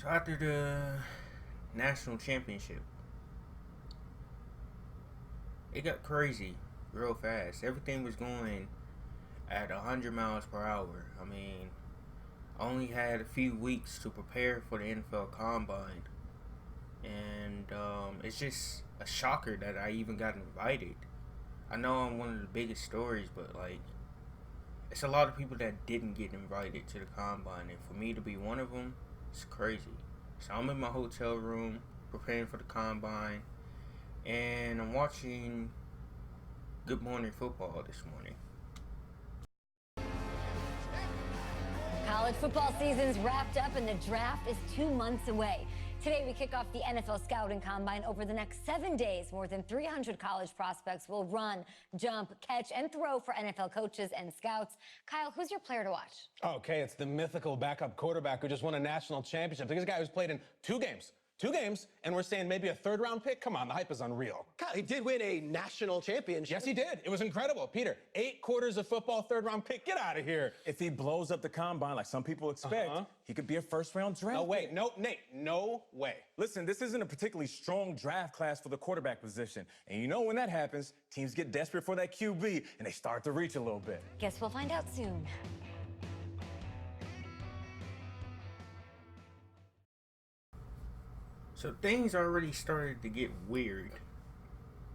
So after the national championship, it got crazy real fast. Everything was going at 100 miles per hour. I mean, I only had a few weeks to prepare for the NFL Combine, and it's just a shocker that I even got invited. I know I'm one of the biggest stories, but like, it's a lot of people that didn't get invited to the Combine, and for me to be one of them, it's crazy. So I'm in my hotel room preparing for the Combine, and I'm watching Good Morning Football this morning. College football season's wrapped up and the draft is 2 months away. Today we kick off the NFL Scouting Combine. Over the next 7 days, more than 300 college prospects will run, jump, catch, and throw for NFL coaches and scouts. Kyle, who's your player to watch? Okay, it's the mythical backup quarterback who just won a national championship. This guy who's played in two games, and we're saying maybe a third-round pick? Come on, the hype is unreal. Kyle, he did win a national championship. Yes, he did. It was incredible. Peter, 8 quarters of football, third-round pick. Get out of here. If he blows up the combine like some people expect, he could be a first-round draft No way. pick. No, Nate, no way. Listen, this isn't a particularly strong draft class for the quarterback position. And you know when that happens, teams get desperate for that QB, and they start to reach a little bit. Guess we'll find out soon. So things already started to get weird.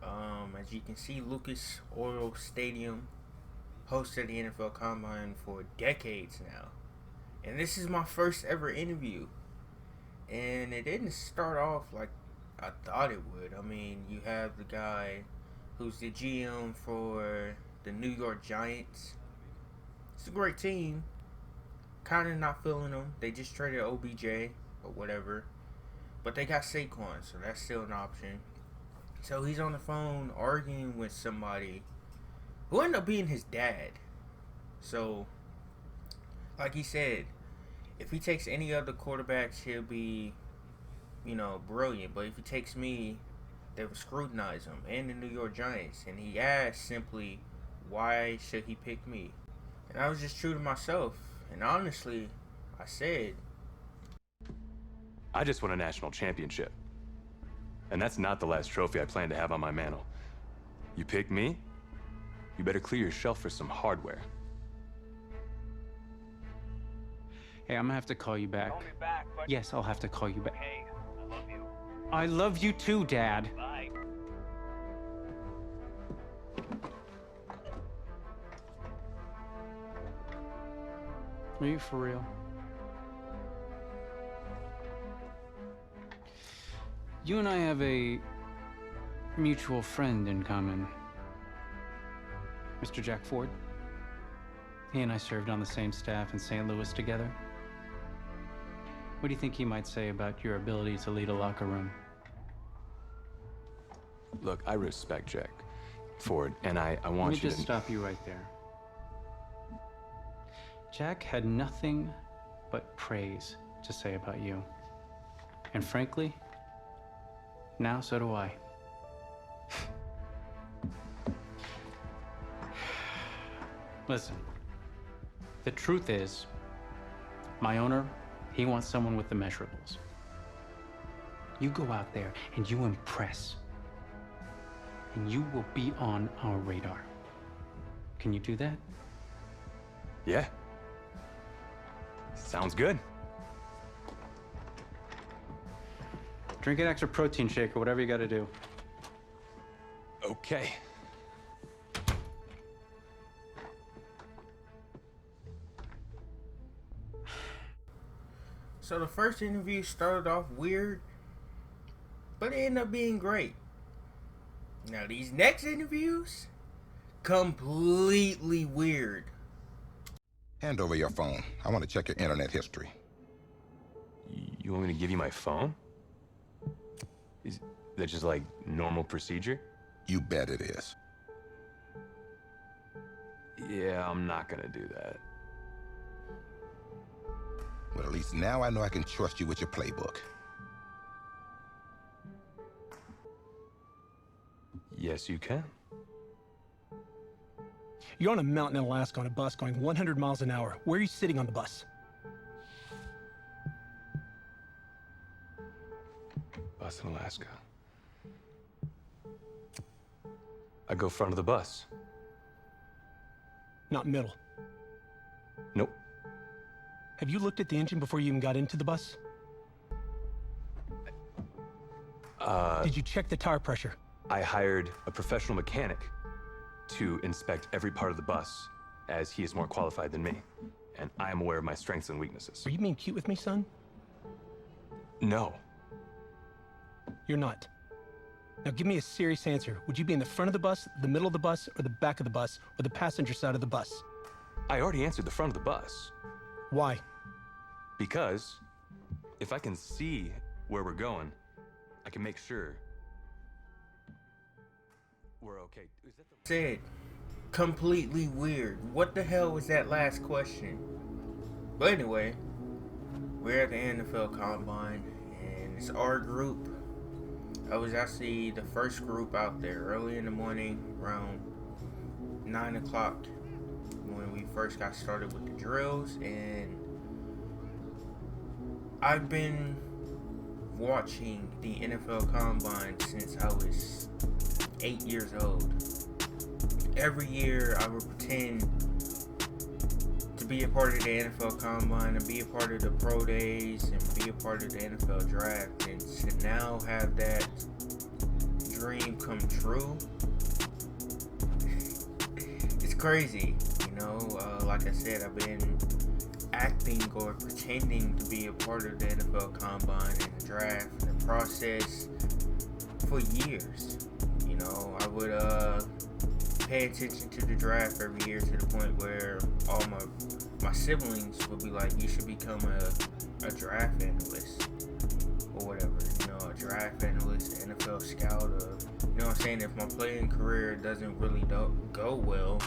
As you can see, Lucas Oil Stadium hosted the NFL Combine for decades now. And this is my first ever interview. And it didn't start off like I thought it would. I mean, you have the guy who's the GM for the New York Giants. It's a great team. Kind of not feeling them. They just traded OBJ or whatever. But they got Saquon, so that's still an option. So he's on the phone arguing with somebody who ended up being his dad. So, like he said, if he takes any other quarterbacks, he'll be, brilliant. But if he takes me, they will scrutinize him and the New York Giants. And he asked simply, why should he pick me? And I was just true to myself. And honestly, I said, I just won a national championship. And that's not the last trophy I plan to have on my mantle. You pick me, you better clear your shelf for some hardware. Hey, I'm gonna have to call you back. Call me back, but... Yes, I'll have to call you back. Hey, I love you. I love you too, Dad. Bye. Are you for real? You and I have a mutual friend in common. Mr. Jack Ford. He and I served on the same staff in St. Louis together. What do you think he might say about your ability to lead a locker room? Look, I respect Jack Ford, and I want you to... Let me just stop you right there. Jack had nothing but praise to say about you. And frankly, now so do I. Listen, the truth is, my owner, he wants someone with the measurables. You go out there and you impress, and you will be on our radar. Can you do that? Yeah. Sounds good. Drink an extra protein shake or whatever you gotta do. Okay. so the first interview started off weird, but it ended up being great. Now these next interviews, completely weird. Hand over your phone. I want to check your internet history. You want me to give you my phone? Is that just like normal procedure? You bet it is. Yeah, I'm not gonna do that. Well, at least now I know I can trust you with your playbook. Yes, you can. You're on a mountain in Alaska on a bus going 100 miles an hour. Where are you sitting on the bus? bus in Alaska. I go front of the bus. Not middle. Nope. Have you looked at the engine before you even got into the bus? Did you check the tire pressure? I hired a professional mechanic to inspect every part of the bus, as he is more qualified than me. And I am aware of my strengths and weaknesses. Are you being cute with me, son? No. You're not. Now give me a serious answer. Would you be in the front of the bus, the middle of the bus, or the back of the bus, or the passenger side of the bus? I already answered the front of the bus. Why? Because if I can see where we're going, I can make sure we're okay. Is that the... Said, completely weird. What the hell was that last question? But anyway, we're at the NFL Combine, and it's our group. I was actually the first group out there early in the morning, around 9 o'clock, when we first got started with the drills. And I've been watching the NFL Combine since I was 8 years old. Every year I would pretend to be a part of the NFL Combine and be a part of the pro days and be a part of the NFL draft, and to now have that dream come true, it's crazy. You know, like I said, I've been acting or pretending to be a part of the NFL Combine and the draft and the process for years. You know, I would pay attention to the draft every year to the point where all my siblings would be like, you should become a draft analyst or whatever, you know, a draft analyst, an NFL scout, or, you know what I'm saying, if my playing career doesn't really go well,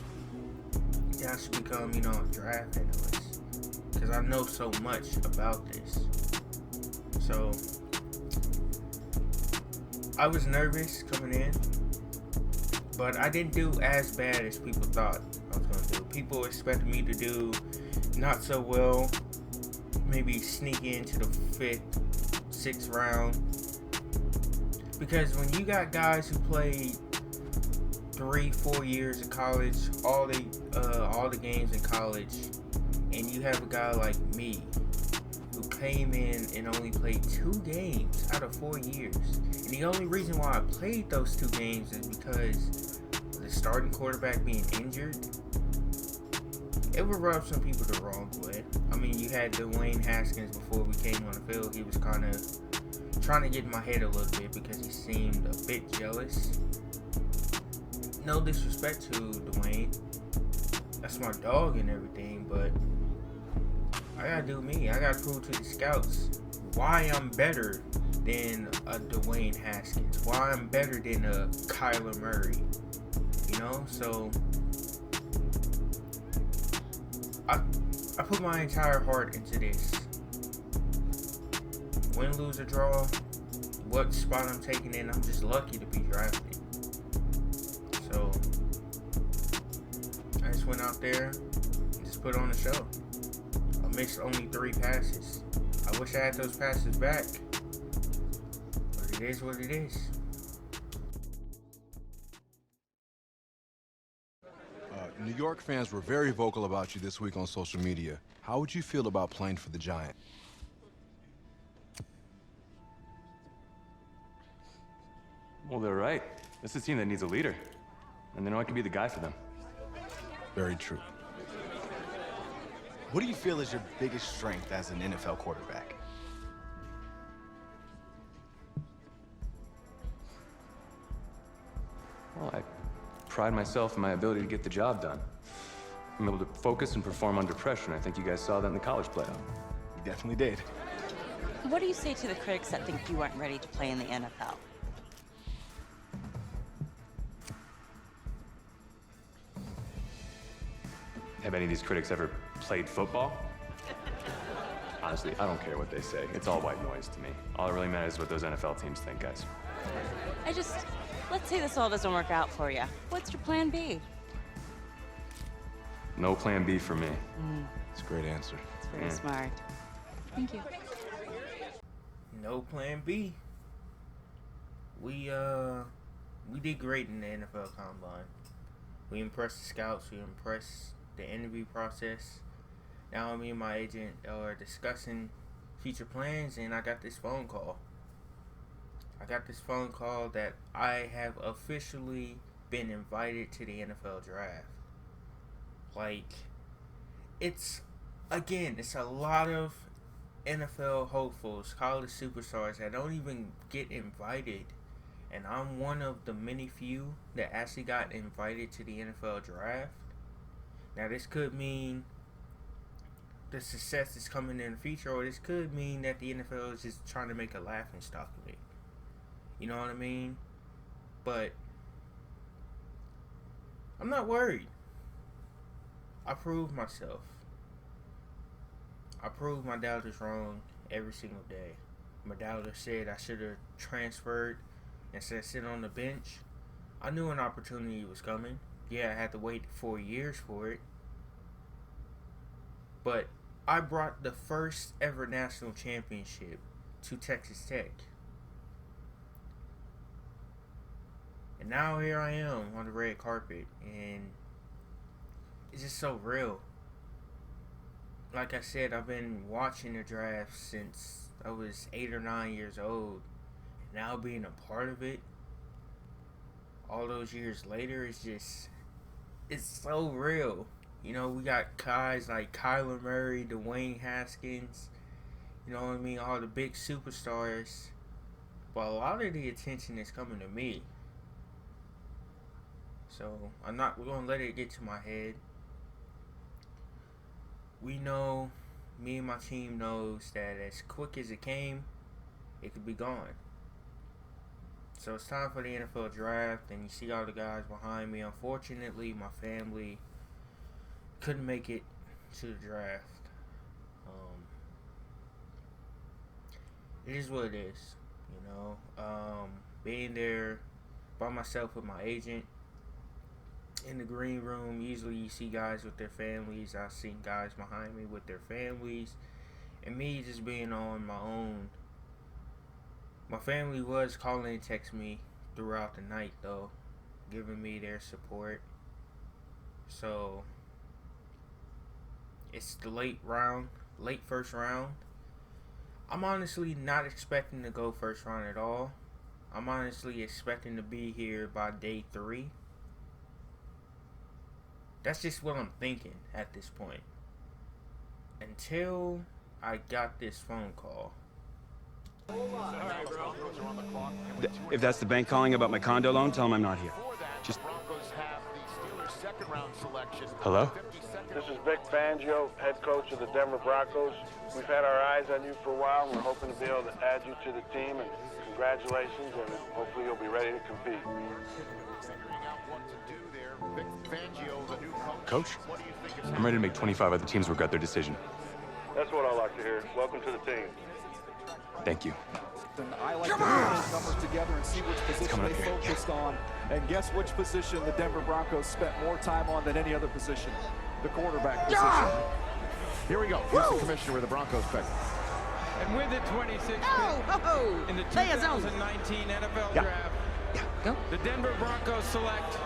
then I should become, you know, a draft analyst, because I know so much about this. So I was nervous coming in, but I didn't do as bad as people thought I was going to do. People expected me to do not so well, maybe sneak into the 5th, 6th round. Because when you got guys who played 3-4 years in college, all the games in college, and you have a guy like me who came in and only played 2 games out of 4 years. And the only reason why I played those 2 games is because the starting quarterback being injured. It would rub some people the wrong way. I mean, you had Dwayne Haskins before we came on the field. He was kind of trying to get in my head a little bit because he seemed a bit jealous. No disrespect to Dwayne. That's my dog and everything, but I gotta do me. I gotta prove to the scouts why I'm better than a Dwayne Haskins. Why I'm better than a Kyler Murray. You know, so I put my entire heart into this. Win, lose, or draw, what spot I'm taking in, I'm just lucky to be drafted. So I just went out there and just put on a show. I missed only 3 passes. I wish I had those passes back, but it is what it is. New York fans were very vocal about you this week on social media. How would you feel about playing for the Giants? Well, they're right. This is a team that needs a leader. And they know I can be the guy for them. Very true. What do you feel is your biggest strength as an NFL quarterback? Well, I pride myself in my ability to get the job done. I'm able to focus and perform under pressure, and I think you guys saw that in the college playoff. You definitely did. What do you say to the critics that think you aren't ready to play in the NFL? Have any of these critics ever played football? Honestly, I don't care what they say. It's all white noise to me. All that really matters is what those NFL teams think, guys. Let's say this all doesn't work out for you. What's your plan B? No plan B for me. That's a great answer. It's very smart. Thank you. No plan B. we did great in the NFL Combine. We impressed the scouts. We impressed the interview process. Now me and my agent are discussing future plans, and I got this phone call. That I have officially been invited to the NFL draft. Like, it's a lot of NFL hopefuls, college superstars that don't even get invited. And I'm one of the many few that actually got invited to the NFL draft. Now, this could mean the success is coming in the future, or this could mean that the NFL is just trying to make a laughing stock of me. You know what I mean? But I'm not worried. I proved myself. I proved my doubters wrong every single day. My doubters said I should have transferred instead of sitting on the bench. I knew an opportunity was coming. Yeah, I had to wait 4 years for it. But I brought the first ever national championship to Texas Tech. And now here I am on the red carpet, and it's just so real. Like I said, I've been watching the draft since I was 8 or 9 years old. And now being a part of it, all those years later, it's so real. You know, we got guys like Kyler Murray, Dwayne Haskins, you know what I mean, all the big superstars. But a lot of the attention is coming to me. So we're going to let it get to my head. We know, me and my team knows that as quick as it came, it could be gone. So it's time for the NFL draft, and you see all the guys behind me. Unfortunately, my family couldn't make it to the draft. It is what it is, you know. Being there by myself with my agent in the green room, usually you see guys with their families. I've seen guys behind me with their families, and me just being on my own. My family was calling and texting me throughout the night, though, giving me their support. So it's the late first round. I'm honestly not expecting to go first round at all. I'm honestly expecting to be here by day 3. That's just what I'm thinking at this point. Until I got this phone call. If that's the bank calling about my condo loan, tell them I'm not here. Just... Hello? This is Vic Fangio, head coach of the Denver Broncos. We've had our eyes on you for a while, and we're hoping to be able to add you to the team. And congratulations, and hopefully you'll be ready to compete. Coach? I'm ready to make 25 other teams regret their decision. That's what I like to hear. Welcome to the team. Thank you. I like to put those numbers together and see which position they focused on. And guess which position the Denver Broncos spent more time on than any other position? The quarterback position. Here we go. Here's the commissioner with the Broncos pick. And with the 26th pick in the 2019 NFL Draft, the Denver Broncos select...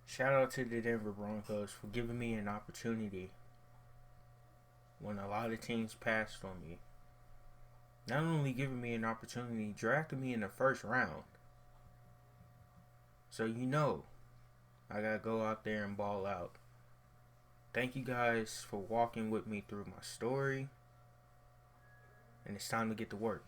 Shout out to the Denver Broncos for giving me an opportunity when a lot of teams passed on me. Not only giving me an opportunity, drafting me in the first round. So you know, I gotta go out there and ball out. Thank you guys for walking with me through my story. And it's time to get to work.